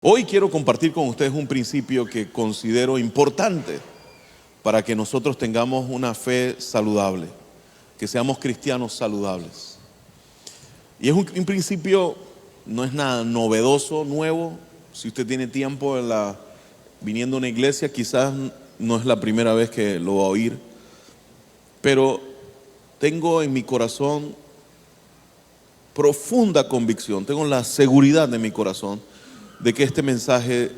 Hoy quiero compartir con ustedes un principio que considero importante para que nosotros tengamos una fe saludable, que seamos cristianos saludables. Y es un principio, no es nada novedoso, nuevo. Si usted tiene tiempo viniendo a una iglesia, quizás no es la primera vez que lo va a oír, pero tengo en mi corazón profunda convicción, tengo la seguridad de mi corazón de que este mensaje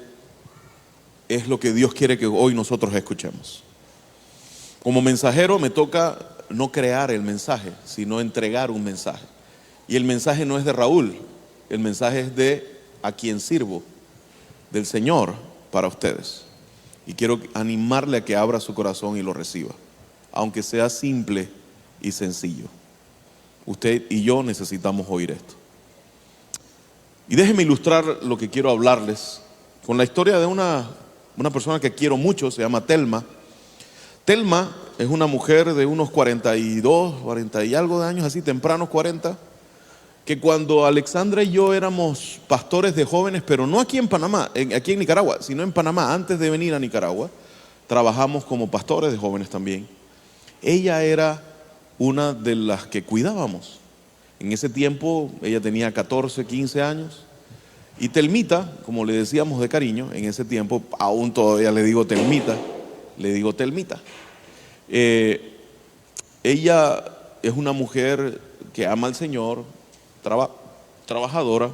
es lo que Dios quiere que hoy nosotros escuchemos. Como mensajero me toca no crear el mensaje, sino entregar un mensaje. Y el mensaje no es de Raúl, el mensaje es de a quien sirvo, del Señor para ustedes. Y quiero animarle a que abra su corazón y lo reciba, aunque sea simple y sencillo. Usted y yo necesitamos oír esto. Y déjenme ilustrar lo que quiero hablarles con la historia de una persona que quiero mucho, se llama Telma. Telma es una mujer de unos 42, 40 y algo de años, así tempranos 40, que cuando Alexandra y yo éramos pastores de jóvenes, pero no aquí en Panamá, aquí en Nicaragua, sino en Panamá, antes de venir a Nicaragua, trabajamos como pastores de jóvenes también. Ella era una de las que cuidábamos. En ese tiempo ella tenía 14, 15 años. Y Telmita, como le decíamos de cariño, en ese tiempo, aún todavía le digo Telmita. Ella es una mujer que ama al Señor, trabajadora,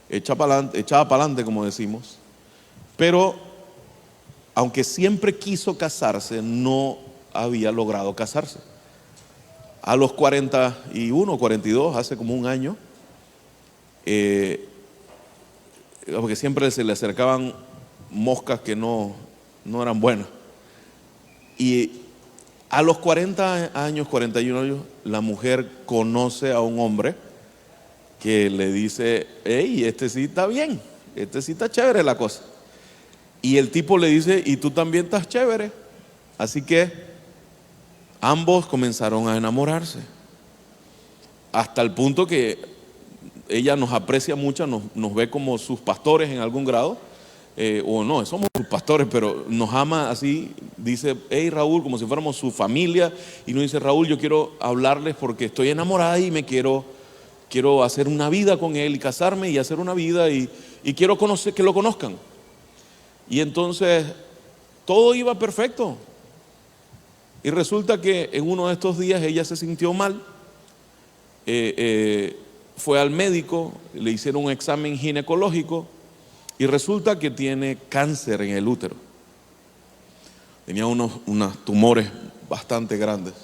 echada para adelante, como decimos. Pero, aunque siempre quiso casarse, no había logrado casarse. A los 41, 42, hace como un año, porque siempre se le acercaban moscas que no eran buenas. Y a los 40 años, 41 años, la mujer conoce a un hombre que le dice: hey, este sí está bien, este sí está chévere la cosa. Y el tipo le dice: y tú también estás chévere. Así que ambos comenzaron a enamorarse, hasta el punto que ella nos aprecia mucho, nos ve como sus pastores en algún grado, o no, somos sus pastores, pero nos ama así. Dice: hey Raúl, como si fuéramos su familia, y nos dice: Raúl, yo quiero hablarles porque estoy enamorada y quiero hacer una vida con él y casarme y hacer una vida y quiero que lo conozcan. Y entonces todo iba perfecto. Y resulta que en uno de estos días ella se sintió mal, fue al médico, le hicieron un examen ginecológico y resulta que tiene cáncer en el útero. Tenía unos tumores bastante grandes.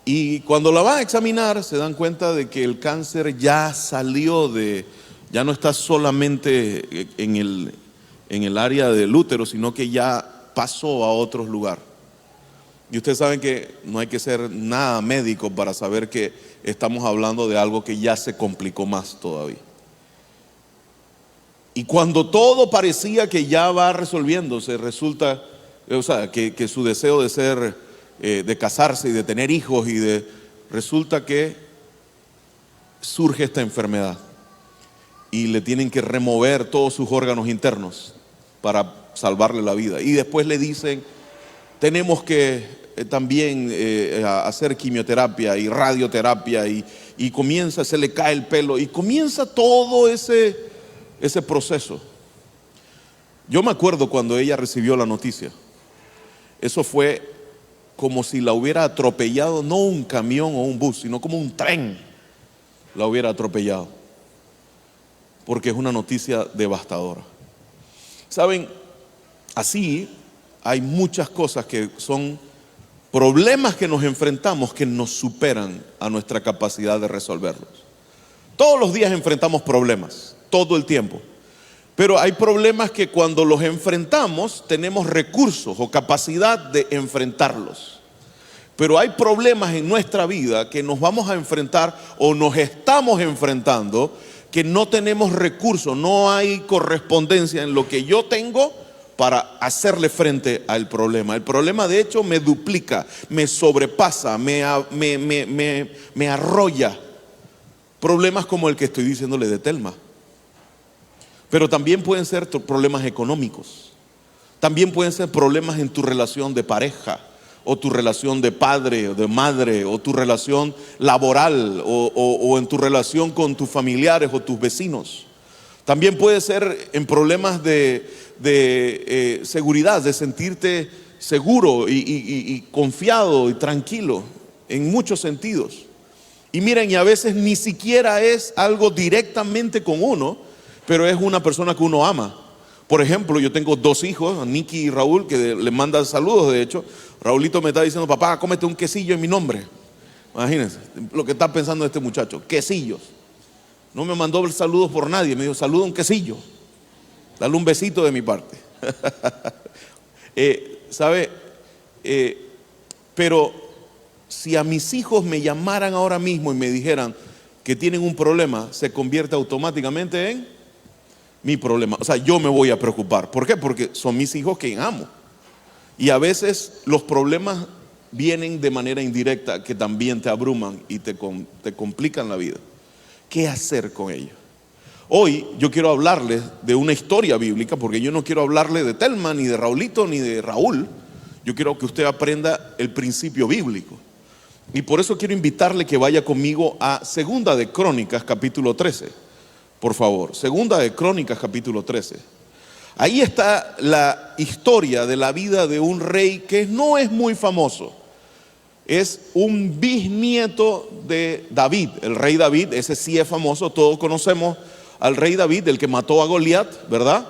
Y cuando la van a examinar se dan cuenta de que el cáncer ya salió ya no está solamente en el área del útero, sino que ya pasó a otro lugar. Y ustedes saben que no hay que ser nada médico para saber que estamos hablando de algo que ya se complicó más todavía. Y cuando todo parecía que ya va resolviéndose, resulta, que su deseo de casarse y de tener hijos resulta que surge esta enfermedad y le tienen que remover todos sus órganos internos para salvarle la vida. Y después le dicen: tenemos que también hacer quimioterapia y radioterapia y se le cae el pelo y comienza todo ese proceso. Yo me acuerdo cuando ella recibió la noticia, eso fue como si la hubiera atropellado, no un camión o un bus, sino como un tren la hubiera atropellado, porque es una noticia devastadora. ¿Saben? Así hay muchas cosas que son problemas que nos enfrentamos que nos superan a nuestra capacidad de resolverlos. Todos los días enfrentamos problemas, todo el tiempo. Pero hay problemas que cuando los enfrentamos tenemos recursos o capacidad de enfrentarlos. Pero hay problemas en nuestra vida que nos vamos a enfrentar o nos estamos enfrentando que no tenemos recursos, no hay correspondencia en lo que yo tengo para hacerle frente al problema. El problema de hecho me duplica, me sobrepasa, me arrolla. Problemas como el que estoy diciéndole de Telma. Pero también pueden ser problemas económicos. También pueden ser problemas en tu relación de pareja, o tu relación de padre o de madre, o tu relación laboral, o en tu relación con tus familiares o tus vecinos. También puede ser en problemas de seguridad, de sentirte seguro y confiado y tranquilo en muchos sentidos. Y miren, y a veces ni siquiera es algo directamente con uno, pero es una persona que uno ama. Por ejemplo, yo tengo dos hijos, Nicky y Raúl, que les mandan saludos. De hecho, Raulito me está diciendo: papá, cómete un quesillo en mi nombre. Imagínense lo que está pensando este muchacho, quesillos. No me mandó saludos por nadie, me dijo: saluda un quesillo, dale un besito de mi parte. ¿Sabe? Pero si a mis hijos me llamaran ahora mismo y me dijeran que tienen un problema, se convierte automáticamente en mi problema. O sea, yo me voy a preocupar. ¿Por qué? Porque son mis hijos que amo. Y a veces los problemas vienen de manera indirecta, que también te abruman y te complican la vida. ¿Qué hacer con ellos? Hoy yo quiero hablarles de una historia bíblica, porque yo no quiero hablarle de Telma, ni de Raulito, ni de Raúl. Yo quiero que usted aprenda el principio bíblico. Y por eso quiero invitarle que vaya conmigo a Segunda de Crónicas, capítulo 13. Por favor, Segunda de Crónicas, capítulo 13. Ahí está la historia de la vida de un rey que no es muy famoso. Es un bisnieto de David, el rey David. Ese sí es famoso, todos conocemos al rey David, el que mató a Goliat, ¿verdad?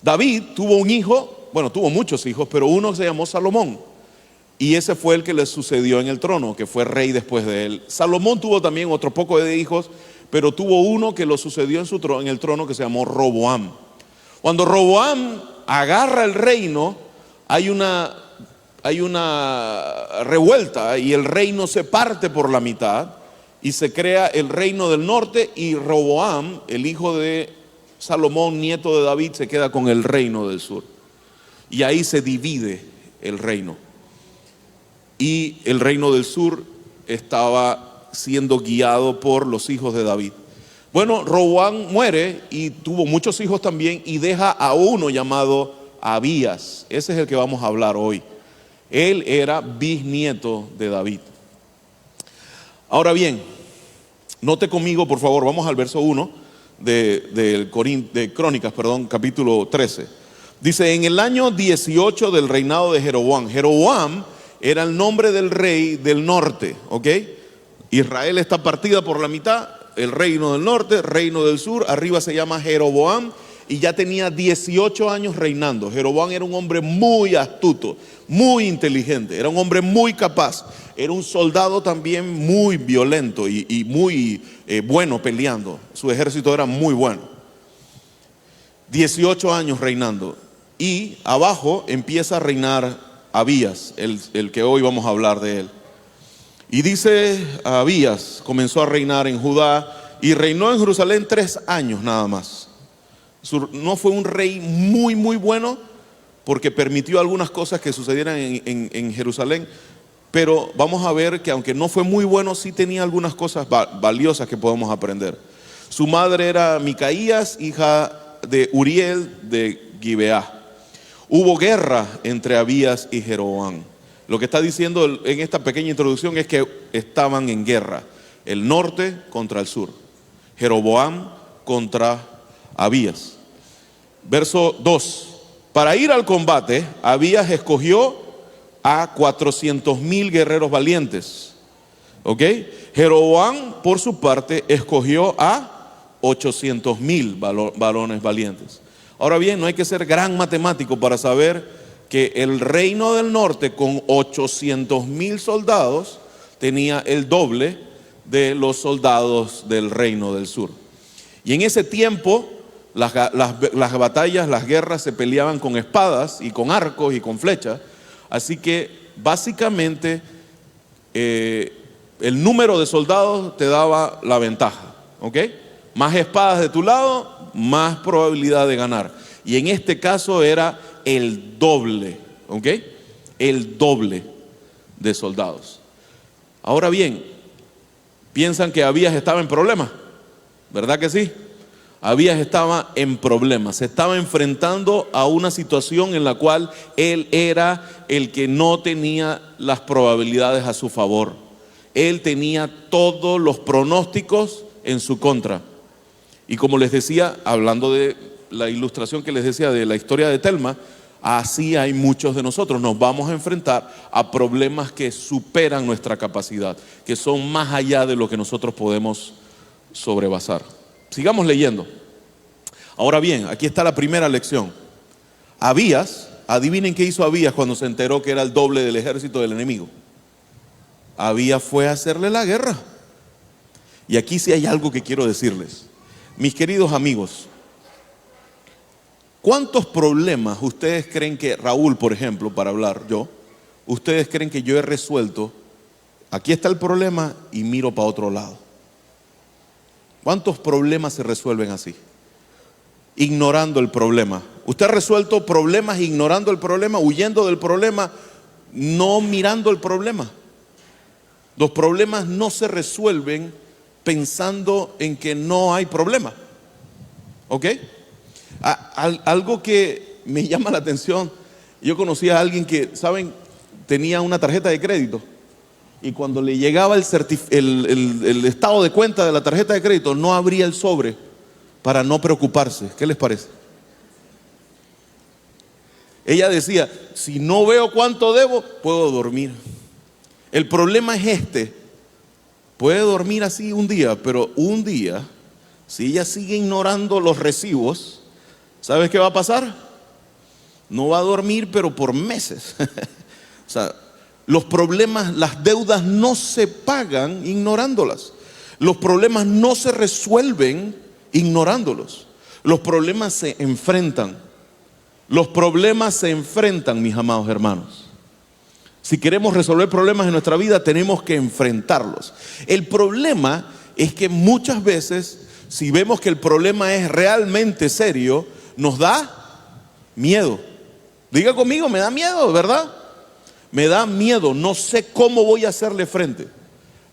David tuvo un hijo, bueno, tuvo muchos hijos, pero uno se llamó Salomón. Y ese fue el que le sucedió en el trono, que fue rey después de él. Salomón tuvo también otro poco de hijos, pero tuvo uno que lo sucedió en el trono, que se llamó Roboam. Cuando Roboam agarra el reino, hay una revuelta y el reino se parte por la mitad y se crea el reino del norte, y Roboam, el hijo de Salomón, nieto de David, se queda con el reino del sur. Y ahí se divide el reino. Y el reino del sur estaba siendo guiado por los hijos de David. Bueno, Roboam muere y tuvo muchos hijos también, y deja a uno llamado Abías. Ese es el que vamos a hablar hoy. Él era bisnieto de David. Ahora bien, note conmigo, por favor, vamos al verso 1 de Crónicas, capítulo 13. Dice: en el año 18 del reinado de Jeroboam. Jeroboam era el nombre del rey del norte, ¿ok? Israel está partida por la mitad, el reino del norte, reino del sur. Arriba se llama Jeroboam, y ya tenía 18 años reinando. Jeroboam era un hombre muy astuto, muy inteligente, era un hombre muy capaz, era un soldado también muy violento y muy bueno peleando. Su ejército era muy bueno. 18 años reinando, y abajo empieza a reinar Abías, el que hoy vamos a hablar de él. Y dice: Abías comenzó a reinar en Judá y reinó en Jerusalén 3 años nada más. No fue un rey muy bueno, porque permitió algunas cosas que sucedieran en Jerusalén, pero vamos a ver que aunque no fue muy bueno, sí tenía algunas cosas valiosas que podemos aprender. Su madre era Micaías, hija de Uriel de Gibeá. Hubo guerra entre Abías y Jeroboam. Lo que está diciendo en esta pequeña introducción es que estaban en guerra, el norte contra el sur, Jeroboam contra Abías. Verso 2: para ir al combate, Abías escogió a 400,000 guerreros valientes, ¿ok? Jeroboam, por su parte, escogió a 800,000 varones valientes. Ahora bien, no hay que ser gran matemático para saber que el reino del norte, con 800,000 soldados, tenía el doble de los soldados del reino del sur. Y en ese tiempo las batallas, las guerras se peleaban con espadas y con arcos y con flechas. Así que básicamente el número de soldados te daba la ventaja, ¿ok? Más espadas de tu lado, más probabilidad de ganar. Y en este caso era el doble, ¿ok? El doble de soldados. Ahora bien, piensan que Abías estaba en problemas, ¿verdad que sí? Abías estaba en problemas, se estaba enfrentando a una situación en la cual él era el que no tenía las probabilidades a su favor. Él tenía todos los pronósticos en su contra. Y como les decía, hablando de la ilustración que les decía de la historia de Telma, así hay muchos de nosotros. Nos vamos a enfrentar a problemas que superan nuestra capacidad, que son más allá de lo que nosotros podemos sobrepasar. Sigamos leyendo. Ahora bien, aquí está la primera lección. Abías, adivinen qué hizo Abías cuando se enteró que era el doble del ejército del enemigo. Abías fue a hacerle la guerra. Y aquí sí hay algo que quiero decirles. Mis queridos amigos, ¿cuántos problemas ustedes creen que Raúl, por ejemplo, para hablar yo, ustedes creen que yo he resuelto? Aquí está el problema y miro para otro lado. ¿Cuántos problemas se resuelven así? Ignorando el problema. ¿Usted ha resuelto problemas ignorando el problema, huyendo del problema, no mirando el problema? Los problemas no se resuelven pensando en que no hay problema. ¿Ok? Algo que me llama la atención, yo conocí a alguien que, ¿saben? Tenía una tarjeta de crédito. Y cuando le llegaba el estado de cuenta de la tarjeta de crédito, no abría el sobre para no preocuparse. ¿Qué les parece? Ella decía, si no veo cuánto debo, puedo dormir. El problema es puede dormir así un día, pero un día, si ella sigue ignorando los recibos, ¿sabes qué va a pasar? No va a dormir, pero por meses. O sea, los problemas, las deudas no se pagan ignorándolas. Los problemas no se resuelven ignorándolos. Los problemas se enfrentan. Los problemas se enfrentan, mis amados hermanos. Si queremos resolver problemas en nuestra vida, tenemos que enfrentarlos. El problema es que muchas veces, si vemos que el problema es realmente serio, nos da miedo. Diga conmigo, me da miedo, ¿verdad? Me da miedo, no sé cómo voy a hacerle frente.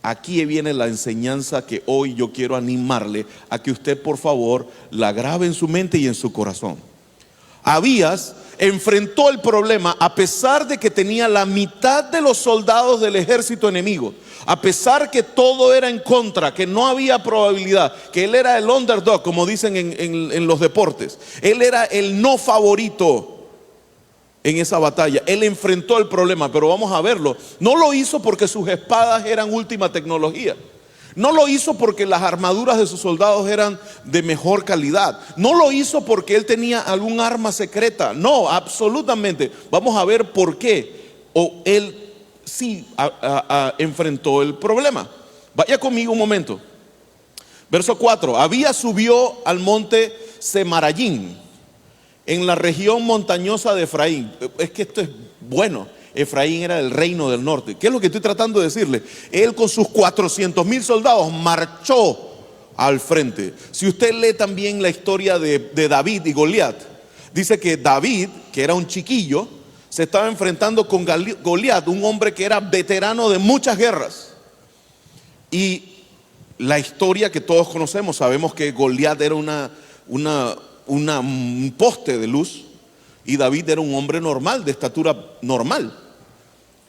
Aquí viene la enseñanza que hoy yo quiero animarle a que usted, por favor, la grabe en su mente y en su corazón. Abías enfrentó el problema a pesar de que tenía la mitad de los soldados del ejército enemigo, a pesar que todo era en contra, que no había probabilidad, que él era el underdog, como dicen en los deportes. Él era el no favorito en esa batalla. Él enfrentó el problema, pero vamos a verlo. No lo hizo porque sus espadas eran última tecnología. No lo hizo porque las armaduras de sus soldados eran de mejor calidad. No lo hizo porque él tenía algún arma secreta. No, absolutamente. Vamos a ver por qué. O él sí enfrentó el problema. Vaya conmigo un momento. Verso 4. Abías subió al monte Semarayín, en la región montañosa de Efraín. Es que esto es bueno. Efraín era el reino del norte. ¿Qué es lo que estoy tratando de decirle? Él con sus 400,000 soldados marchó al frente. Si usted lee también la historia de David y Goliat, dice que David, que era un chiquillo, se estaba enfrentando con Goliat, un hombre que era veterano de muchas guerras. Y la historia que todos conocemos, sabemos que Goliat era un poste de luz y David era un hombre normal, de estatura normal.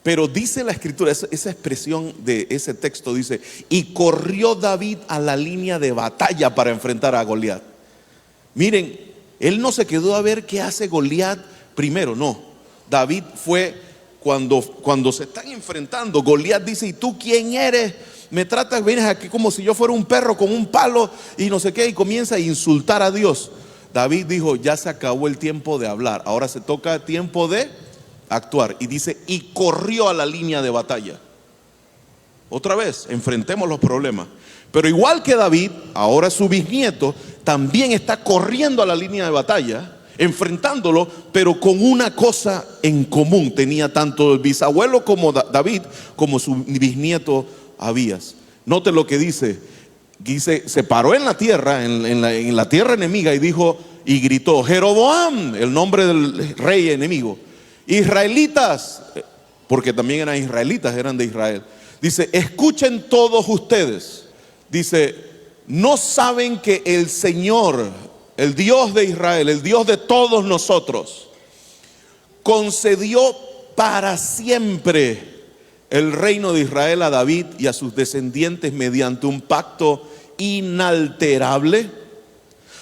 Pero dice la escritura, esa expresión de ese texto dice, y corrió David a la línea de batalla para enfrentar a Goliat. Miren, él no se quedó a ver qué hace Goliat primero, no. David fue cuando se están enfrentando. Goliat dice, ¿y tú quién eres? Me tratas, vienes aquí como si yo fuera un perro con un palo y no sé qué, y comienza a insultar a Dios. David dijo, ya se acabó el tiempo de hablar, ahora se toca tiempo de actuar. Y dice, y corrió a la línea de batalla. Otra vez, enfrentemos los problemas. Pero igual que David, ahora su bisnieto también está corriendo a la línea de batalla, enfrentándolo, pero con una cosa en común. Tenía tanto el bisabuelo como David, como su bisnieto Abías. Note lo que dice. Dice, se paró en la tierra, en la tierra enemiga, y dijo, y gritó, Jeroboam, el nombre del rey enemigo, israelitas, porque también eran israelitas, eran de Israel. Dice, escuchen todos ustedes. Dice, ¿no saben que el Señor, el Dios de Israel, el Dios de todos nosotros, concedió para siempre el reino de Israel a David y a sus descendientes mediante un pacto inalterable?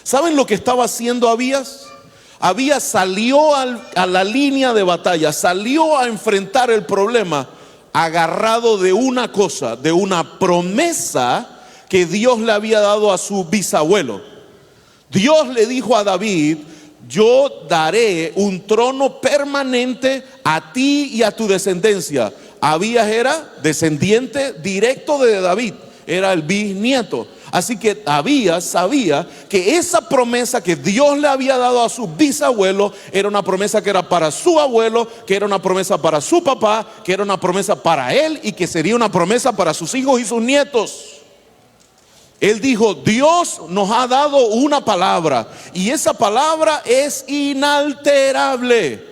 ¿Saben lo que estaba haciendo Abías? Abías salió a la línea de batalla, salió a enfrentar el problema agarrado de una cosa, de una promesa que Dios le había dado a su bisabuelo. Dios le dijo a David: yo daré un trono permanente a ti y a tu descendencia. Abías era descendiente directo de David, era el bisnieto. Así que Abías sabía que esa promesa que Dios le había dado a su bisabuelo era una promesa que era para su abuelo, que era una promesa para su papá, que era una promesa para él y que sería una promesa para sus hijos y sus nietos. Él dijo: Dios nos ha dado una palabra y esa palabra es inalterable.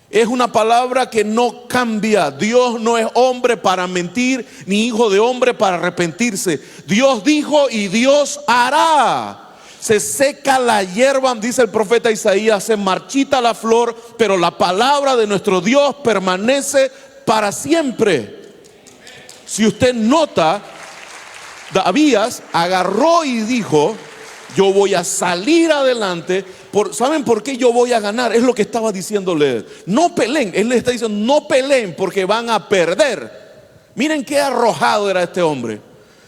Es una palabra que no cambia. Dios no es hombre para mentir, ni hijo de hombre para arrepentirse. Dios dijo y Dios hará. Se seca la hierba, dice el profeta Isaías, se marchita la flor, pero la palabra de nuestro Dios permanece para siempre. Si usted nota, Abías agarró y dijo: yo voy a salir adelante. ¿Saben por qué yo voy a ganar? Es lo que estaba diciéndole. No peleen. Él le está diciendo: no peleen porque van a perder. Miren qué arrojado era este hombre.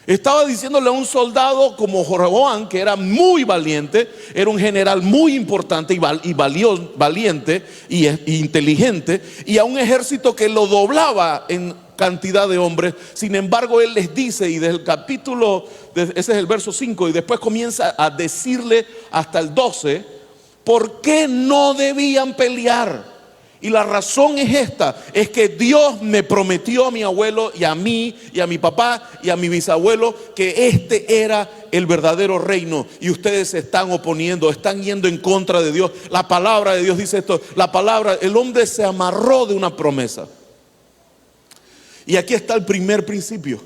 Estaba diciéndole a un soldado como Jeroboam, que era muy valiente, era un general muy importante y valiente y inteligente, y a un ejército que lo doblaba en cantidad de hombres. Sin embargo, él les dice, y desde el capítulo, ese es el verso 5, y después comienza a decirle hasta el 12, ¿por qué no debían pelear? Y la razón es esta: es que Dios me prometió a mi abuelo y a mí y a mi papá y a mi bisabuelo que este era el verdadero reino, y ustedes se están oponiendo, están yendo en contra de Dios. La palabra de Dios dice esto. El hombre se amarró de una promesa. Y aquí está el primer principio.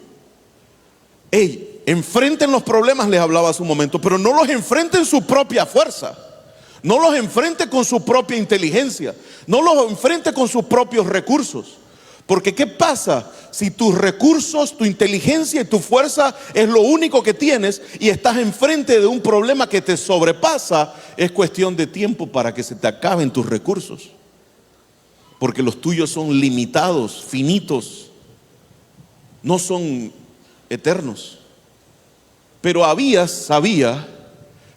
Enfrenten los problemas, les hablaba hace un momento, pero no los enfrenten en su propia fuerza. No los enfrente con su propia inteligencia. No los enfrente con sus propios recursos. Porque ¿qué pasa si tus recursos, tu inteligencia y tu fuerza es lo único que tienes y estás enfrente de un problema que te sobrepasa? Es cuestión de tiempo para que se te acaben tus recursos. Porque los tuyos son limitados, finitos. No son eternos. Pero Abías sabía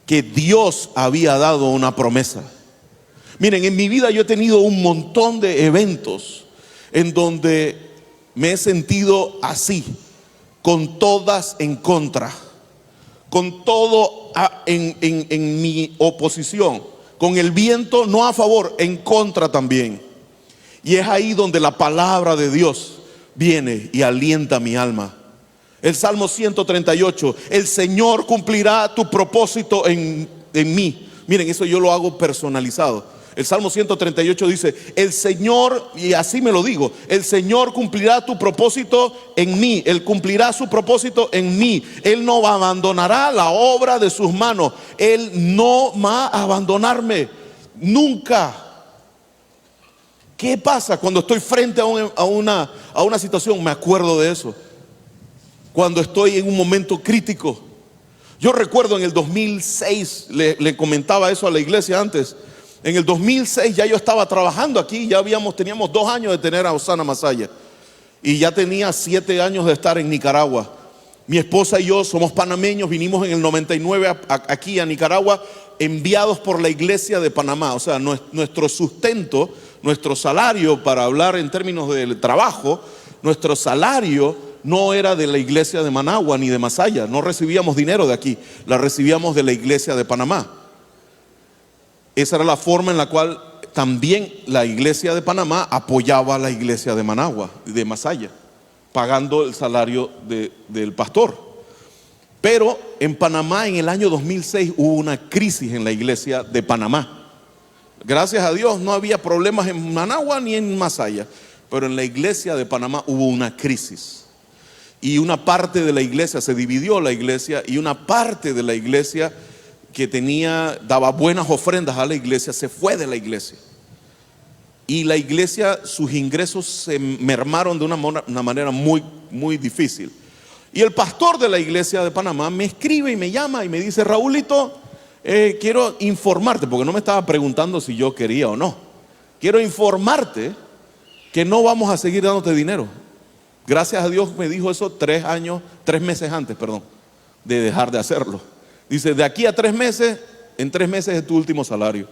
que Dios había dado una promesa. Miren, en mi vida yo he tenido un montón de eventos en donde me he sentido así, con todas en contra, con todo en mi oposición, con el viento no a favor, en contra también. Y es ahí donde la palabra de Dios viene y alienta mi alma. El Salmo 138, el Señor cumplirá tu propósito en mí. Miren, eso yo lo hago personalizado. El Salmo 138 dice: el Señor, y así me lo digo, el Señor cumplirá tu propósito en mí. Él cumplirá su propósito en mí. Él no abandonará la obra de sus manos. Él no va a abandonarme nunca. ¿Qué pasa cuando estoy frente a una situación? Me acuerdo de eso. Cuando estoy en un momento crítico. Yo recuerdo en el 2006, le comentaba eso a la iglesia antes. En el 2006 ya yo estaba trabajando aquí, teníamos 2 años de tener a Osana Masaya. Y ya tenía 7 años de estar en Nicaragua. Mi esposa y yo somos panameños, vinimos en el 99 aquí a Nicaragua, enviados por la iglesia de Panamá. O sea, nuestro sustento, nuestro salario, para hablar en términos del trabajo, nuestro salario no era de la iglesia de Managua ni de Masaya. No recibíamos dinero de aquí, la recibíamos de la iglesia de Panamá. Esa era la forma en la cual también la iglesia de Panamá apoyaba a la iglesia de Managua, de Masaya, pagando el salario del pastor. Pero en Panamá en el año 2006 hubo una crisis en la iglesia de Panamá. Gracias a Dios no había problemas en Managua ni en Masaya, pero en la iglesia de Panamá hubo una crisis. Y una parte de la iglesia, se dividió la iglesia, y una parte de la iglesia que daba buenas ofrendas a la iglesia, se fue de la iglesia. Y la iglesia, sus ingresos se mermaron de una manera muy, muy difícil. Y el pastor de la iglesia de Panamá me escribe y me llama y me dice: Raúlito, quiero informarte, porque no me estaba preguntando si yo quería o no. Quiero informarte que no vamos a seguir dándote dinero. Gracias a Dios me dijo eso 3 meses antes, de dejar de hacerlo. Dice: de aquí a 3 meses, en 3 meses es tu último salario.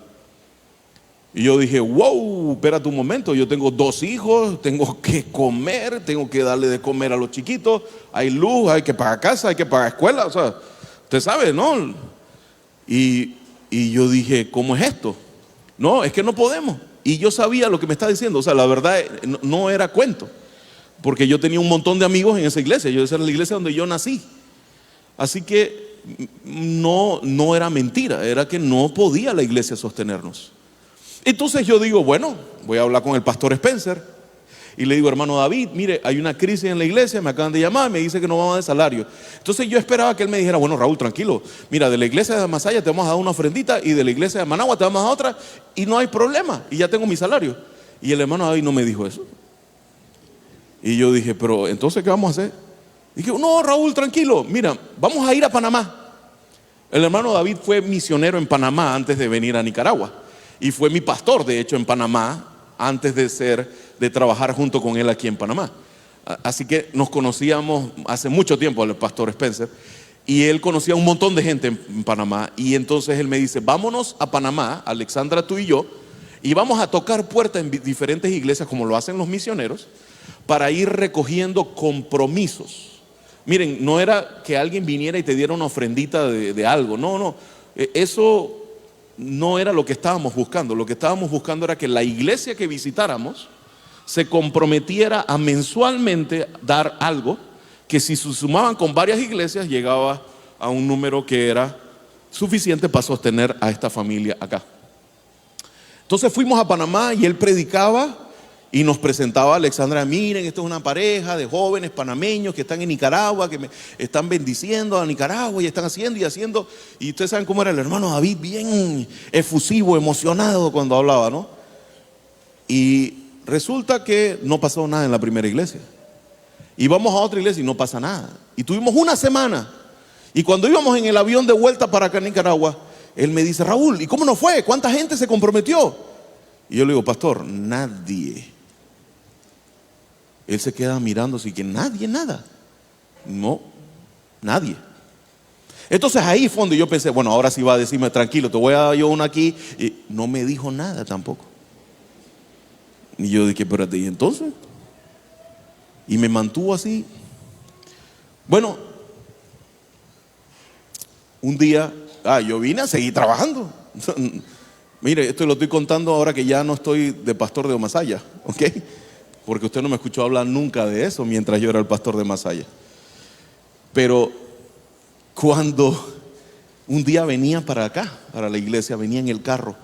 Y yo dije: wow, espérate un momento, yo tengo 2 hijos, tengo que comer, tengo que darle de comer a los chiquitos, hay luz, hay que pagar casa, hay que pagar escuela, o sea, usted sabe, ¿no? Y yo dije: ¿cómo es esto? No, es que no podemos. Y yo sabía lo que me estaba diciendo, o sea, la verdad no era cuento, porque yo tenía un montón de amigos en esa iglesia, esa era la iglesia donde yo nací. Así que no era mentira, era que no podía la iglesia sostenernos. Entonces yo digo: bueno, voy a hablar con el pastor Spencer. Y le digo: hermano David, mire, hay una crisis en la iglesia, me acaban de llamar, me dice que no vamos a dar salario. Entonces yo esperaba que él me dijera: bueno, Raúl, tranquilo, mira, de la iglesia de Masaya te vamos a dar una ofrendita, y de la iglesia de Managua te vamos a dar otra, y no hay problema, y ya tengo mi salario. Y el hermano David no me dijo eso. Y yo dije: pero entonces, ¿qué vamos a hacer? Dije: no, Raúl, tranquilo, mira, vamos a ir a Panamá. El hermano David fue misionero en Panamá antes de venir a Nicaragua, y fue mi pastor, de hecho, en Panamá, antes de trabajar junto con él aquí en Panamá. Así que nos conocíamos hace mucho tiempo al pastor Spencer, y él conocía un montón de gente en Panamá. Y entonces él me dice: vámonos a Panamá, Alexandra, tú y yo, y vamos a tocar puertas en diferentes iglesias, como lo hacen los misioneros, para ir recogiendo compromisos. Miren, no era que alguien viniera y te diera una ofrendita de algo, no, eso no era lo que estábamos buscando. Lo que estábamos buscando era que la iglesia que visitáramos se comprometiera a mensualmente dar algo, que si se sumaban con varias iglesias llegaba a un número que era suficiente para sostener a esta familia acá. Entonces fuimos a Panamá y él predicaba y nos presentaba a Alexandra: miren, esto es una pareja de jóvenes panameños que están en Nicaragua, que me están bendiciendo a Nicaragua y están haciendo y haciendo. Y ustedes saben cómo era el hermano David, bien efusivo, emocionado cuando hablaba, ¿no? Y resulta que no pasó nada en la primera iglesia. Y vamos a otra iglesia y no pasa nada. Y tuvimos una semana. Y cuando íbamos en el avión de vuelta para acá en Nicaragua, él me dice: Raúl, ¿y cómo nos fue? ¿Cuánta gente se comprometió? Y yo le digo: pastor, nadie. Él se queda mirando así, que nadie, nada. No, nadie. Entonces ahí fue donde yo pensé: bueno, ahora sí va a decirme: tranquilo, te voy a dar yo una aquí. Y no me dijo nada tampoco. Y yo dije: espérate, ¿y entonces? Y me mantuvo así. Bueno, un día, yo vine a seguir trabajando. Mire, esto lo estoy contando ahora que ya no estoy de pastor de Masaya, ¿ok? Porque usted no me escuchó hablar nunca de eso mientras yo era el pastor de Masaya. Pero cuando un día venía para acá, para la iglesia, venía en el carro,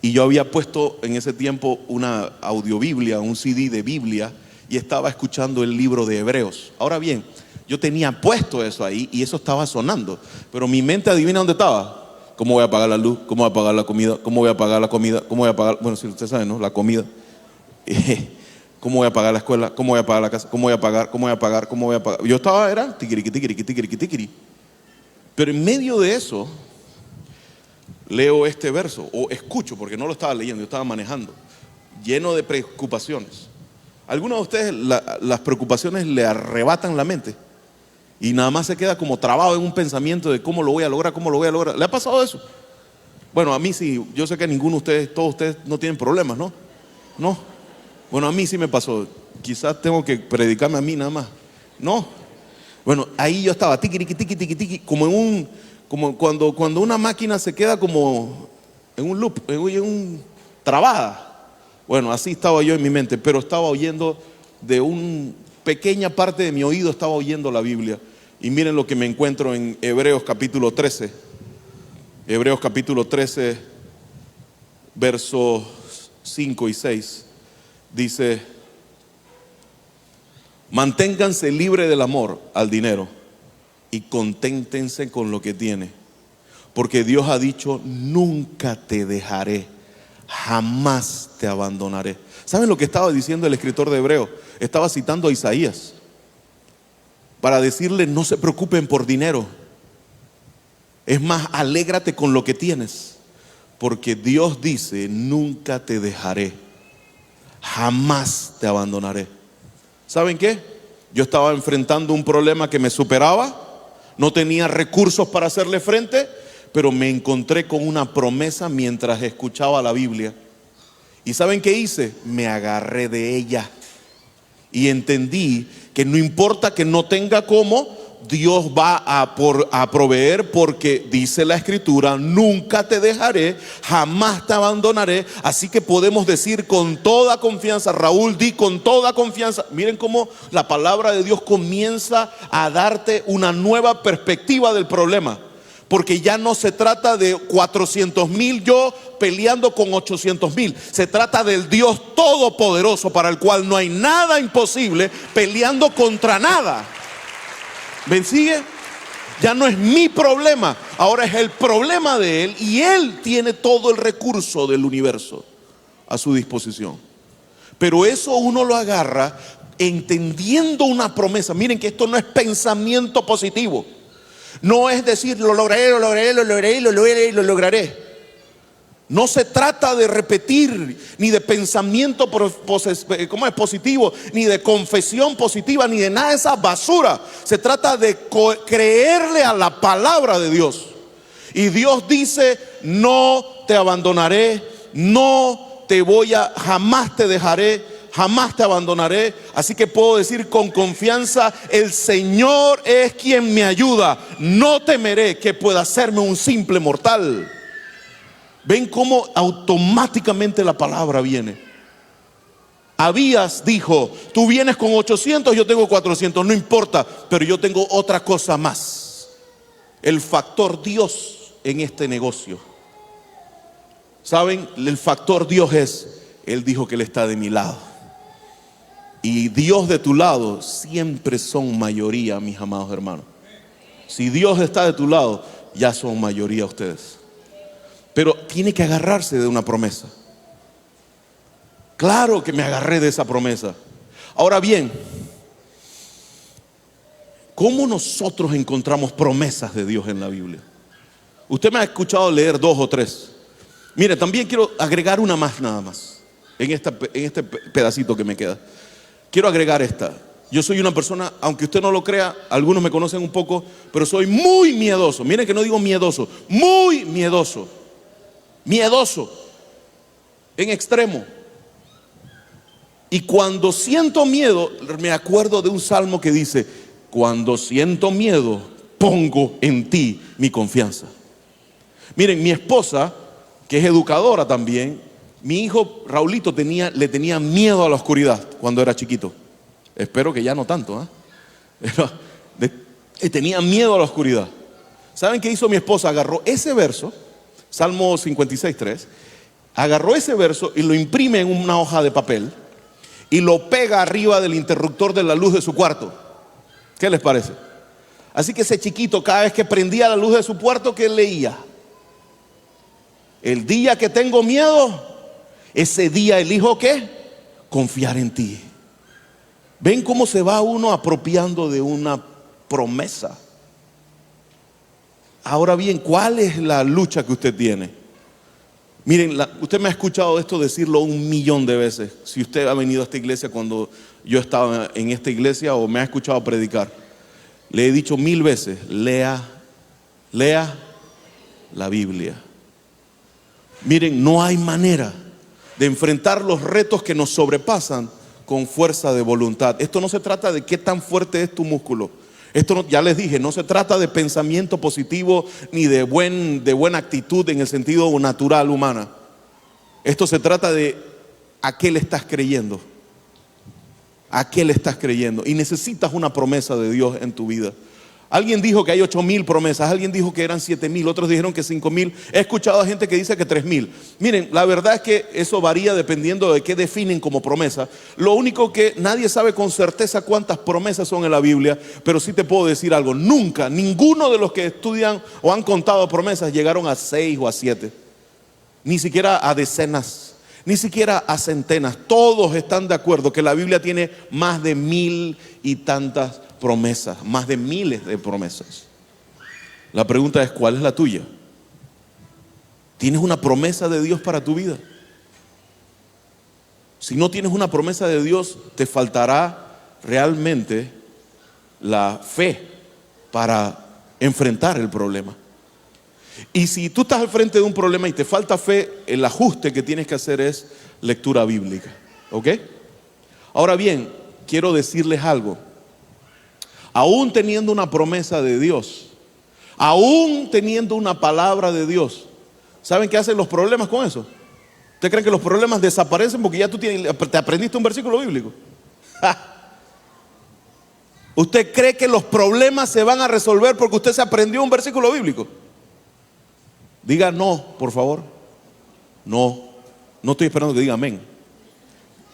y yo había puesto en ese tiempo una audiobiblia, un CD de Biblia, y estaba escuchando el libro de Hebreos. Ahora bien, yo tenía puesto eso ahí y eso estaba sonando, pero mi mente, adivina dónde estaba. ¿Cómo voy a pagar la luz? ¿Cómo voy a pagar la comida? ¿Cómo voy a pagar la comida? ¿Cómo voy a pagar? Bueno, si usted sabe, ¿no? La comida. ¿Cómo voy a pagar la escuela? ¿Cómo voy a pagar la casa? ¿Cómo voy a pagar? ¿Cómo voy a pagar? ¿Cómo voy a pagar? Yo estaba, era tiquiriqui. Pero en medio de eso, leo este verso, o escucho, porque no lo estaba leyendo, yo estaba manejando, lleno de preocupaciones. ¿Algunos de ustedes las preocupaciones le arrebatan la mente? Y nada más se queda como trabado en un pensamiento de cómo lo voy a lograr, cómo lo voy a lograr. ¿Le ha pasado eso? Bueno, a mí sí, yo sé que ninguno de ustedes, todos ustedes no tienen problemas, ¿no? No. Bueno, a mí sí me pasó. Quizás tengo que predicarme a mí nada más. No. Bueno, ahí yo estaba tiqui, como cuando una máquina se queda como en un loop, en un trabada. Bueno, así estaba yo en mi mente, pero estaba oyendo de una pequeña parte de mi oído, estaba oyendo la Biblia. Y miren lo que me encuentro en Hebreos capítulo 13. Hebreos capítulo 13, versos 5 y 6. Dice: Manténganse libres del amor al dinero y conténtense con lo que tiene. Porque Dios ha dicho, nunca te dejaré, jamás te abandonaré. ¿Saben lo que estaba diciendo el escritor de Hebreos? Estaba citando a Isaías para decirle, no se preocupen por dinero. Es más, alégrate con lo que tienes. Porque Dios dice, nunca te dejaré, jamás te abandonaré. ¿Saben qué? Yo estaba enfrentando un problema que me superaba, no tenía recursos para hacerle frente, pero me encontré con una promesa mientras escuchaba la Biblia. ¿Y saben qué hice? Me agarré de ella y entendí que no importa que no tenga cómo, Dios va a proveer, porque dice la Escritura, nunca te dejaré, jamás te abandonaré. Así que podemos decir con toda confianza, Raúl, di con toda confianza. Miren cómo la palabra de Dios comienza a darte una nueva perspectiva del problema. Porque ya no se trata de 400,000 yo peleando con 800,000. Se trata del Dios todopoderoso, para el cual no hay nada imposible, peleando contra nada. ¿Ven? ¿Sigue? Ya no es mi problema, ahora es el problema de Él, y Él tiene todo el recurso del universo a su disposición. Pero eso uno lo agarra entendiendo una promesa. Miren que esto no es pensamiento positivo. No es decir, lo lograré, lo lograré, lo lograré, lo lograré, lo lograré. No se trata de repetir, ni de pensamiento positivo, ni de confesión positiva, ni de nada de esa basura. Se trata de creerle a la palabra de Dios. Y Dios dice, no te abandonaré, no te voy a, jamás te dejaré, jamás te abandonaré. Así que puedo decir con confianza, el Señor es quien me ayuda, no temeré que pueda hacerme un simple mortal. ¿Ven cómo automáticamente la palabra viene? Abías dijo, tú vienes con 800, yo tengo 400, no importa, pero yo tengo otra cosa más. El factor Dios en este negocio. ¿Saben? El factor Dios es, Él dijo que Él está de mi lado. Y Dios de tu lado siempre son mayoría, mis amados hermanos. Si Dios está de tu lado, ya son mayoría ustedes. Pero tiene que agarrarse de una promesa. Claro que me agarré de esa promesa. Ahora bien, ¿cómo nosotros encontramos promesas de Dios en la Biblia? Usted me ha escuchado leer 2 o 3. Mire, también quiero agregar una más, nada más, en este pedacito que me queda. Quiero agregar esta. Yo soy una persona, aunque usted no lo crea, algunos me conocen un poco, pero soy muy miedoso. Miren que no digo miedoso, muy miedoso. Miedoso, en extremo. Y cuando siento miedo, me acuerdo de un salmo que dice, cuando siento miedo, pongo en ti mi confianza. Miren, mi esposa, que es educadora también, mi hijo Raulito le tenía miedo a la oscuridad cuando era chiquito. Espero que ya no tanto, tenía miedo a la oscuridad. ¿Saben qué hizo mi esposa? Agarró ese verso, Salmo 56:3, agarró ese verso y lo imprime en una hoja de papel y lo pega arriba del interruptor de la luz de su cuarto. ¿Qué les parece? Así que ese chiquito, cada vez que prendía la luz de su cuarto, ¿qué leía? El día que tengo miedo, ese día elijo ¿qué? Confiar en ti. ¿Ven cómo se va uno apropiando de una promesa? Ahora bien, ¿cuál es la lucha que usted tiene? Miren, usted me ha escuchado esto decirlo 1,000,000 de veces. Si usted ha venido a esta iglesia cuando yo estaba en esta iglesia o me ha escuchado predicar, le he dicho 1000 veces, lea la Biblia. Miren, no hay manera de enfrentar los retos que nos sobrepasan con fuerza de voluntad. Esto no se trata de qué tan fuerte es tu músculo. Esto no, ya les dije, no se trata de pensamiento positivo ni de buena actitud en el sentido natural humana. Esto se trata de a qué le estás creyendo. ¿A qué le estás creyendo? Y necesitas una promesa de Dios en tu vida. Alguien dijo que hay 8,000 promesas, alguien dijo que eran 7,000, otros dijeron que 5,000. He escuchado a gente que dice que 3,000. Miren, la verdad es que eso varía dependiendo de qué definen como promesa. Lo único que nadie sabe con certeza cuántas promesas son en la Biblia, pero sí te puedo decir algo: nunca, ninguno de los que estudian o han contado promesas llegaron a 6 o a 7, ni siquiera a decenas, ni siquiera a centenas. Todos están de acuerdo que la Biblia tiene más de 1,000 y tantas promesas, más de miles de promesas. La pregunta es: ¿cuál es la tuya? ¿Tienes una promesa de Dios para tu vida? Si no tienes una promesa de Dios, te faltará realmente la fe para enfrentar el problema. Y si tú estás al frente de un problema y te falta fe, el ajuste que tienes que hacer es lectura bíblica. ¿Ok? Ahora bien, quiero decirles algo. Aún teniendo una promesa de Dios, aún teniendo una palabra de Dios, ¿saben qué hacen los problemas con eso? ¿Ustedes creen que los problemas desaparecen porque ya te aprendiste un versículo bíblico? ¿Usted cree que los problemas se van a resolver porque usted se aprendió un versículo bíblico? Diga no, por favor. No, no estoy esperando que diga amén.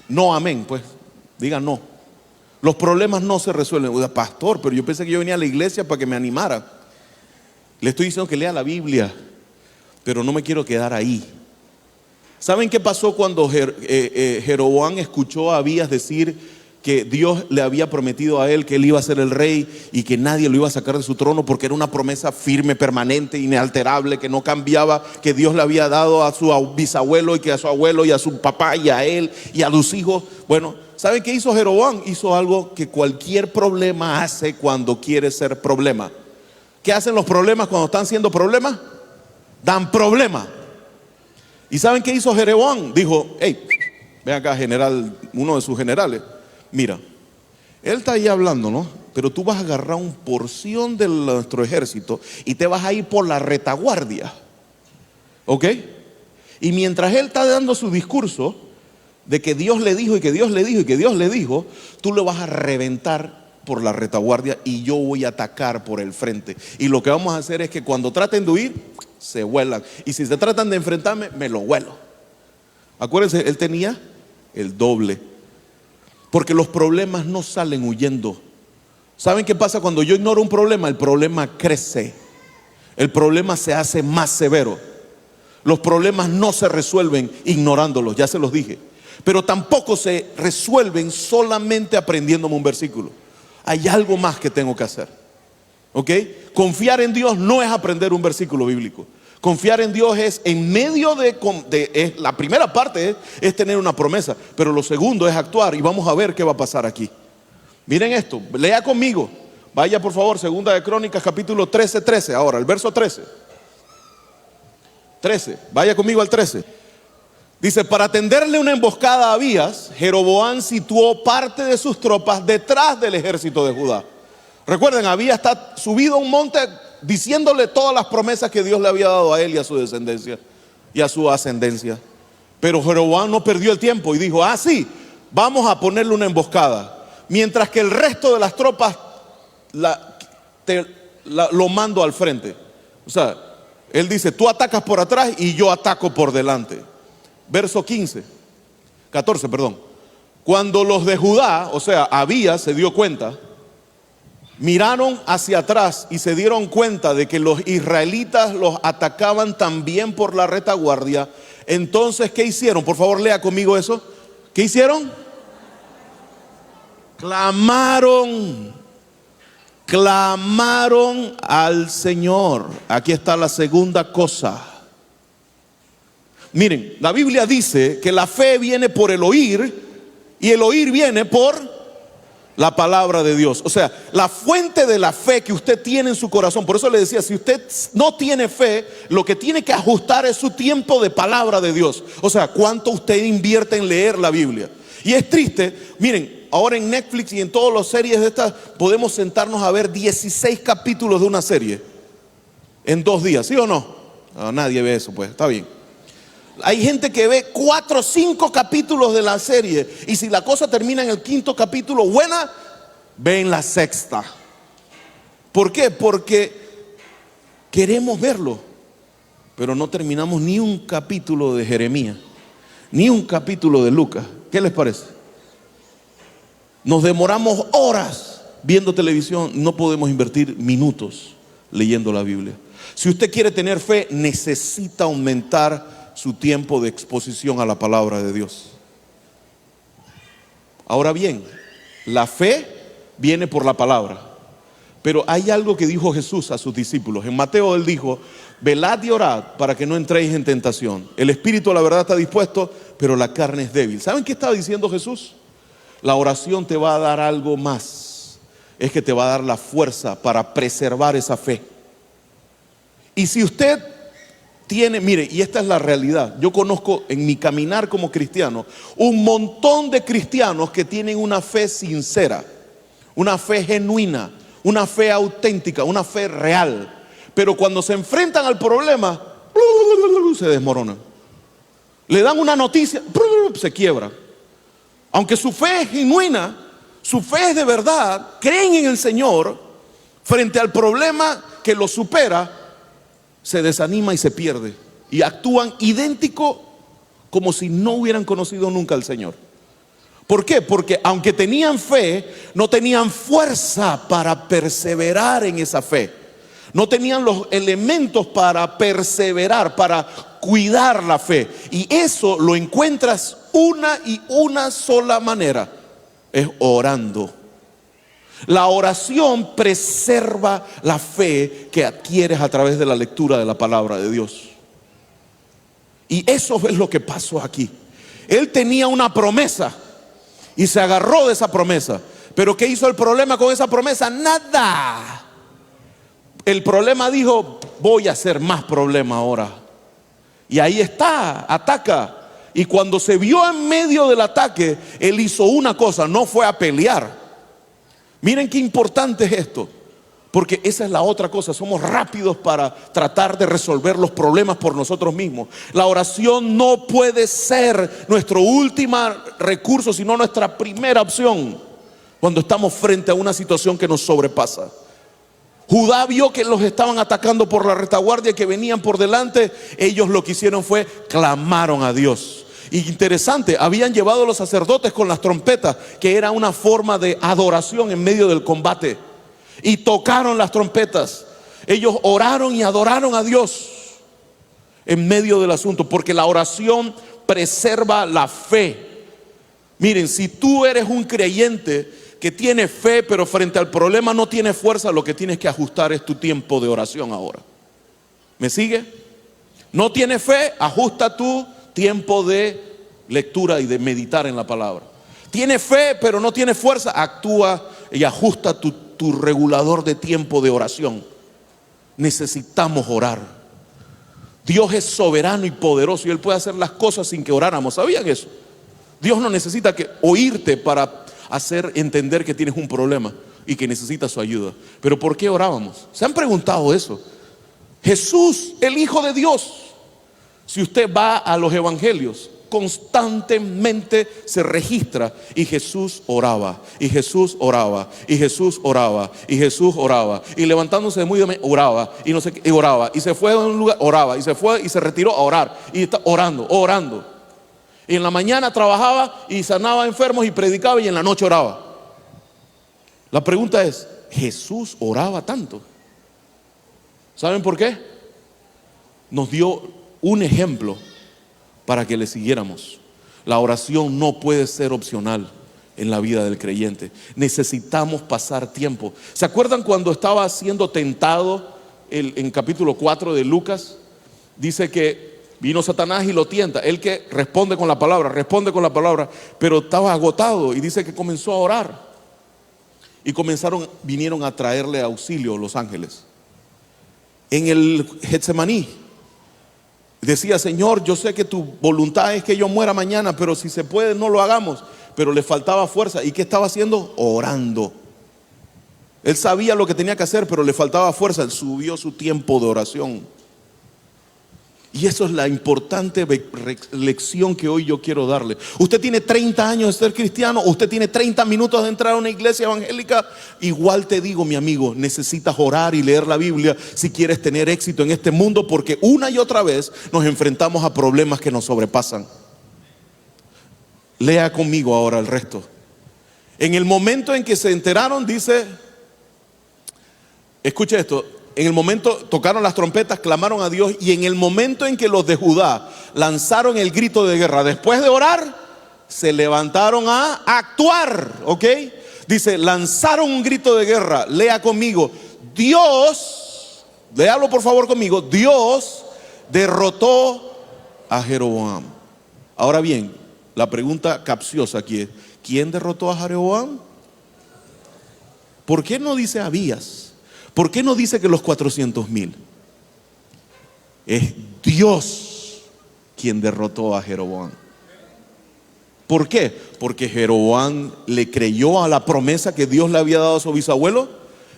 No, amén, pues. Diga no. Los problemas no se resuelven. Pastor, pero yo pensé que yo venía a la iglesia para que me animara. Le estoy diciendo que lea la Biblia, pero no me quiero quedar ahí. ¿Saben qué pasó cuando Jeroboam escuchó a Abías decir que Dios le había prometido a él que él iba a ser el rey y que nadie lo iba a sacar de su trono, porque era una promesa firme, permanente, inalterable, que no cambiaba, que Dios le había dado a su bisabuelo y que a su abuelo y a su papá y a él y a sus hijos? Bueno, ¿saben qué hizo Jeroboam? Hizo algo que cualquier problema hace cuando quiere ser problema. ¿Qué hacen los problemas cuando están siendo problemas? Dan problema. ¿Y saben qué hizo Jeroboam? Dijo: hey, ven acá, general, uno de sus generales. Mira, él está ahí hablando, ¿no? Pero tú vas a agarrar una porción de nuestro ejército y te vas a ir por la retaguardia. ¿Ok? Y mientras él está dando su discurso de que Dios le dijo y que Dios le dijo y que Dios le dijo, tú le vas a reventar por la retaguardia y yo voy a atacar por el frente. Y lo que vamos a hacer es que cuando traten de huir, se vuelan. Y si se tratan de enfrentarme, me lo vuelo. Acuérdense, él tenía el doble. Porque los problemas no salen huyendo. ¿Saben qué pasa cuando yo ignoro un problema? El problema crece. El problema se hace más severo. Los problemas no se resuelven ignorándolos, ya se los dije. Pero tampoco se resuelven solamente aprendiéndome un versículo. Hay algo más que tengo que hacer. ¿Ok? Confiar en Dios no es aprender un versículo bíblico. Confiar en Dios es en medio de la primera parte es tener una promesa, pero lo segundo es actuar, y vamos a ver qué va a pasar aquí. Miren esto, lea conmigo. Vaya por favor, segunda de Crónicas, capítulo 13, ahora, el verso 13. Vaya conmigo al 13. Dice: para tenderle una emboscada a Abías, Jeroboam situó parte de sus tropas detrás del ejército de Judá. Recuerden, Abías está subido a un monte diciéndole todas las promesas que Dios le había dado a él y a su descendencia y a su ascendencia. Pero Jeroboam no perdió el tiempo y dijo: sí, vamos a ponerle una emboscada, mientras que el resto de las tropas lo mando al frente. O sea, él dice: tú atacas por atrás y yo ataco por delante. Verso 14. Cuando los de Judá, o sea, Abías, se dio cuenta, miraron hacia atrás y se dieron cuenta de que los israelitas los atacaban también por la retaguardia. Entonces, ¿qué hicieron? Por favor, lea conmigo eso. ¿Qué hicieron? Clamaron al Señor. Aquí está la segunda cosa. Miren, la Biblia dice que la fe viene por el oír y el oír viene por la palabra de Dios. O sea, la fuente de la fe que usted tiene en su corazón. Por eso le decía, si usted no tiene fe, lo que tiene que ajustar es su tiempo de palabra de Dios. O sea, cuánto usted invierte en leer la Biblia. Y es triste, miren, ahora en Netflix y en todas las series de estas podemos sentarnos a ver 16 capítulos de una serie en 2 días, ¿sí o no? No, nadie ve eso, pues, está bien. Hay gente que ve 4 o 5 capítulos de la serie, y si la cosa termina en el 5.º capítulo buena, ven la 6ª. ¿Por qué? Porque queremos verlo, pero no terminamos ni un capítulo de Jeremías, ni un capítulo de Lucas. ¿Qué les parece? Nos demoramos horas viendo televisión, no podemos invertir minutos leyendo la Biblia. Si usted quiere tener fe, necesita aumentar su tiempo de exposición a la palabra de Dios. Ahora bien, la fe viene por la palabra, pero hay algo que dijo Jesús a sus discípulos. En Mateo él dijo: velad y orad para que no entréis en tentación. El espíritu a la verdad está dispuesto, pero la carne es débil. ¿Saben qué estaba diciendo Jesús? La oración te va a dar algo más. Es que te va a dar la fuerza para preservar esa fe. Y si usted tiene, mire, y esta es la realidad, yo conozco en mi caminar como cristiano un montón de cristianos que tienen una fe sincera, una fe genuina, una fe auténtica, una fe real, pero cuando se enfrentan al problema se desmoronan. Le dan una noticia, se quiebra. Aunque su fe es genuina, su fe es de verdad, creen en el Señor, frente al problema que los supera, se desanima y se pierde, y actúan idéntico como si no hubieran conocido nunca al Señor. ¿Por qué? Porque aunque tenían fe, no tenían fuerza para perseverar en esa fe. No tenían los elementos para perseverar, para cuidar la fe. Y eso lo encuentras una y una sola manera: es orando. La oración preserva la fe que adquieres a través de la lectura de la palabra de Dios. Y eso es lo que pasó aquí. Él tenía una promesa y se agarró de esa promesa. Pero ¿qué hizo el problema con esa promesa? Nada. El problema dijo: voy a hacer más problema ahora. Y ahí está, ataca. Y cuando se vio en medio del ataque, él hizo una cosa: no fue a pelear. Miren qué importante es esto, porque esa es la otra cosa. Somos rápidos para tratar de resolver los problemas por nosotros mismos. La oración no puede ser nuestro último recurso, sino nuestra primera opción cuando estamos frente a una situación que nos sobrepasa. Judá vio que los estaban atacando por la retaguardia, que venían por delante. Ellos lo que hicieron fue clamaron a Dios. Y interesante, habían llevado a los sacerdotes con las trompetas, que era una forma de adoración en medio del combate, y tocaron las trompetas. Ellos oraron y adoraron a Dios en medio del asunto, porque la oración preserva la fe. Miren, si tú eres un creyente que tiene fe, pero frente al problema no tiene fuerza, lo que tienes que ajustar es tu tiempo de oración ahora. ¿Me sigue? No tienes fe, ajusta tu tiempo de lectura y de meditar en la palabra. Tiene fe pero no tiene fuerza, actúa y ajusta tu regulador de tiempo de oración. Necesitamos orar. Dios es soberano y poderoso, y Él puede hacer las cosas sin que oráramos. ¿Sabían eso? Dios no necesita oírte para hacer entender que tienes un problema y que necesitas su ayuda. Pero ¿por qué orábamos? ¿Se han preguntado eso? Jesús, el Hijo de Dios, si usted va a los evangelios, constantemente se registra: y Jesús oraba, y Jesús oraba, y Jesús oraba, y Jesús oraba, y levantándose de muy de oraba, y no sé qué, y oraba, y se fue a un lugar, oraba, y se fue y se retiró a orar, y está orando. Y en la mañana trabajaba y sanaba enfermos y predicaba, y en la noche oraba. La pregunta es: ¿Jesús oraba tanto? ¿Saben por qué? Nos dio un ejemplo para que le siguiéramos. La oración no puede ser opcional en la vida del creyente. Necesitamos pasar tiempo. ¿Se acuerdan cuando estaba siendo tentado en capítulo 4 de Lucas? Dice que vino Satanás y lo tienta. Él que responde con la palabra, pero estaba agotado, y dice que comenzó a orar. Y vinieron a traerle auxilio los ángeles. En el Getsemaní decía: Señor, yo sé que tu voluntad es que yo muera mañana, pero si se puede no lo hagamos. Pero le faltaba fuerza. ¿Y qué estaba haciendo? Orando. Él sabía lo que tenía que hacer, pero le faltaba fuerza. Él subió su tiempo de oración. Y eso es la importante lección que hoy yo quiero darle. Usted tiene 30 años de ser cristiano, usted tiene 30 minutos de entrar a una iglesia evangélica. Igual te digo, mi amigo, necesitas orar y leer la Biblia si quieres tener éxito en este mundo, porque una y otra vez nos enfrentamos a problemas que nos sobrepasan. Lea conmigo ahora el resto. En el momento en que se enteraron, dice, escuche esto. En el momento tocaron las trompetas, clamaron a Dios, y en el momento en que los de Judá lanzaron el grito de guerra, después de orar, se levantaron a actuar, ¿ok? Dice, lanzaron un grito de guerra. Lea conmigo. Dios, léalo por favor conmigo, Dios derrotó a Jeroboam. Ahora bien, la pregunta capciosa aquí es, ¿quién derrotó a Jeroboam? ¿Por qué no dice Abías? ¿Por qué no dice que los 400,000? Es Dios quien derrotó a Jeroboam. ¿Por qué? Porque Jeroboam le creyó a la promesa que Dios le había dado a su bisabuelo,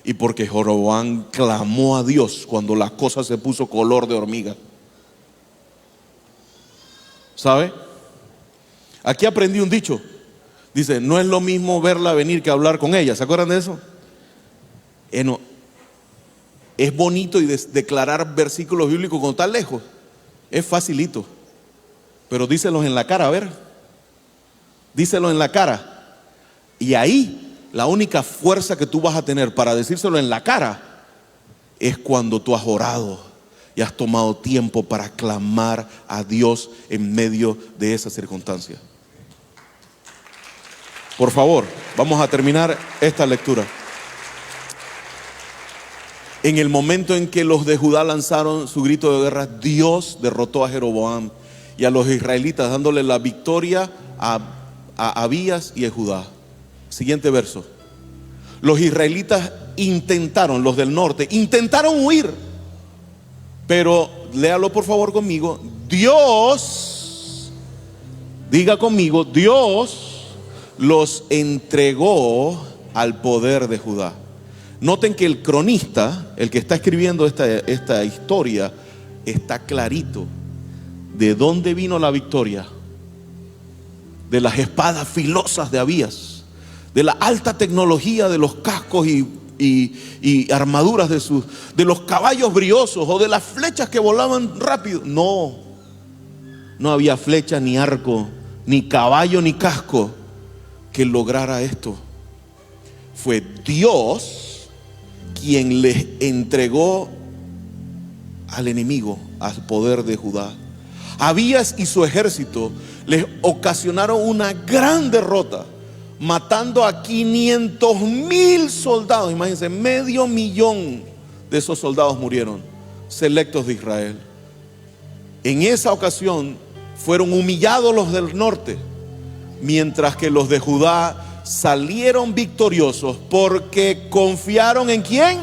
y porque Jeroboam clamó a Dios cuando la cosa se puso color de hormiga. ¿Sabe? Aquí aprendí un dicho. Dice, no es lo mismo verla venir que hablar con ella. ¿Se acuerdan de eso? No. Es bonito y declarar versículos bíblicos con tan lejos. Es facilito. Pero díselos en la cara, a ver. Díselo en la cara. Y ahí, la única fuerza que tú vas a tener para decírselo en la cara es cuando tú has orado y has tomado tiempo para clamar a Dios en medio de esa circunstancia. Por favor, vamos a terminar esta lectura. En el momento en que los de Judá lanzaron su grito de guerra, Dios derrotó a Jeroboam y a los israelitas, dándole la victoria a Abías y a Judá. Siguiente verso. Los israelitas intentaron, los del norte, intentaron huir. Pero léalo por favor conmigo. Dios, diga conmigo, Dios los entregó al poder de Judá. Noten que el cronista, el que está escribiendo esta historia, está clarito. ¿De dónde vino la victoria? De las espadas filosas de Abías, de la alta tecnología de los cascos y armaduras de los caballos briosos, o de las flechas que volaban rápido. No había flecha, ni arco, ni caballo, ni casco que lograra esto. Fue Dios quien les entregó al enemigo, al poder de Judá. Abías y su ejército les ocasionaron una gran derrota, matando a 500,000 soldados. Imagínense, 500,000 de esos soldados murieron, selectos de Israel. En esa ocasión fueron humillados los del norte, mientras que los de Judá salieron victoriosos porque confiaron ¿en quién?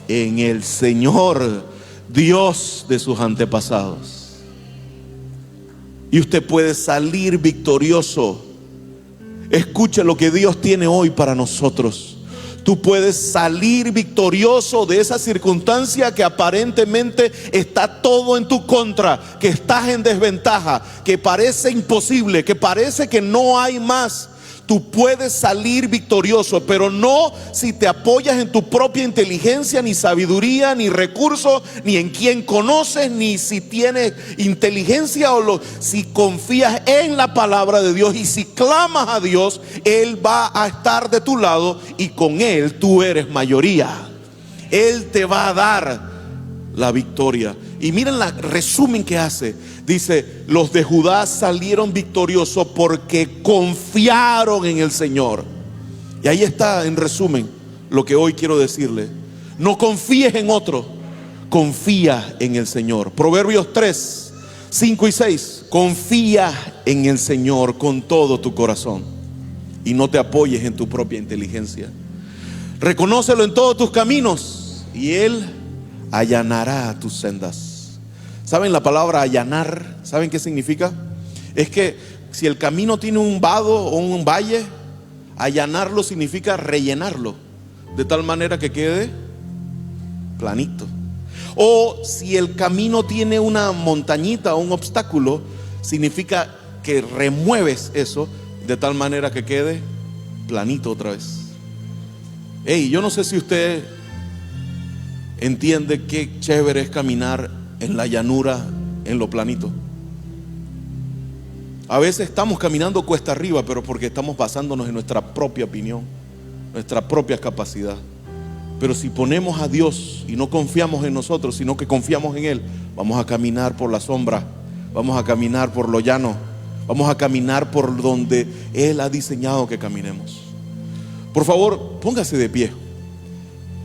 En el Señor, Dios de sus antepasados. Y usted puede salir victorioso. Escuche lo que Dios tiene hoy para nosotros. Tú puedes salir victorioso de esa circunstancia que aparentemente está todo en tu contra, que estás en desventaja, que parece imposible, que parece que no hay más. Tú puedes salir victorioso, pero no si te apoyas en tu propia inteligencia, ni sabiduría, ni recursos, ni en quien conoces, ni si tienes inteligencia si confías en la palabra de Dios y si clamas a Dios, Él va a estar de tu lado y con Él tú eres mayoría. Él te va a dar la victoria. Y miren el resumen que hace. Dice, los de Judá salieron victoriosos porque confiaron en el Señor. Y ahí está en resumen lo que hoy quiero decirle. No confíes en otro, confía en el Señor. Proverbios 3, 5 y 6. Confía en el Señor con todo tu corazón y no te apoyes en tu propia inteligencia. Reconócelo en todos tus caminos y Él allanará tus sendas. ¿Saben la palabra allanar? ¿Saben qué significa? Es que si el camino tiene un vado o un valle, allanarlo significa rellenarlo de tal manera que quede planito. O si el camino tiene una montañita o un obstáculo, significa que remueves eso de tal manera que quede planito otra vez. Hey, yo no sé si usted entiende qué chévere es caminar en la llanura, en lo planito. A veces estamos caminando cuesta arriba, pero porque estamos basándonos en nuestra propia opinión, nuestra propia capacidad. Pero si ponemos a Dios y no confiamos en nosotros, sino que confiamos en Él, vamos a caminar por la sombra, vamos a caminar por lo llano, vamos a caminar por donde Él ha diseñado que caminemos. Por favor, póngase de pie.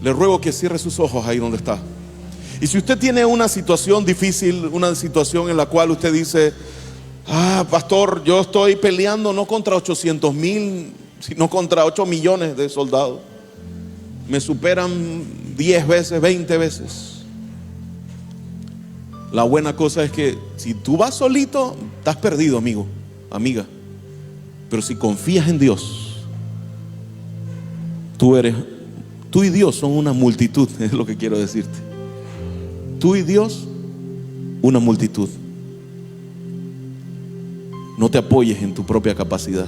Le ruego que cierre sus ojos ahí donde está. Y si usted tiene una situación difícil, una situación en la cual usted dice: pastor, yo estoy peleando no contra 800,000, sino contra 8 millones de soldados. Me superan 10 veces, 20 veces. La buena cosa es que si tú vas solito, estás perdido, amigo, amiga. Pero si confías en Dios, tú y Dios son una multitud, es lo que quiero decirte. Tú y Dios, una multitud. No te apoyes en tu propia capacidad.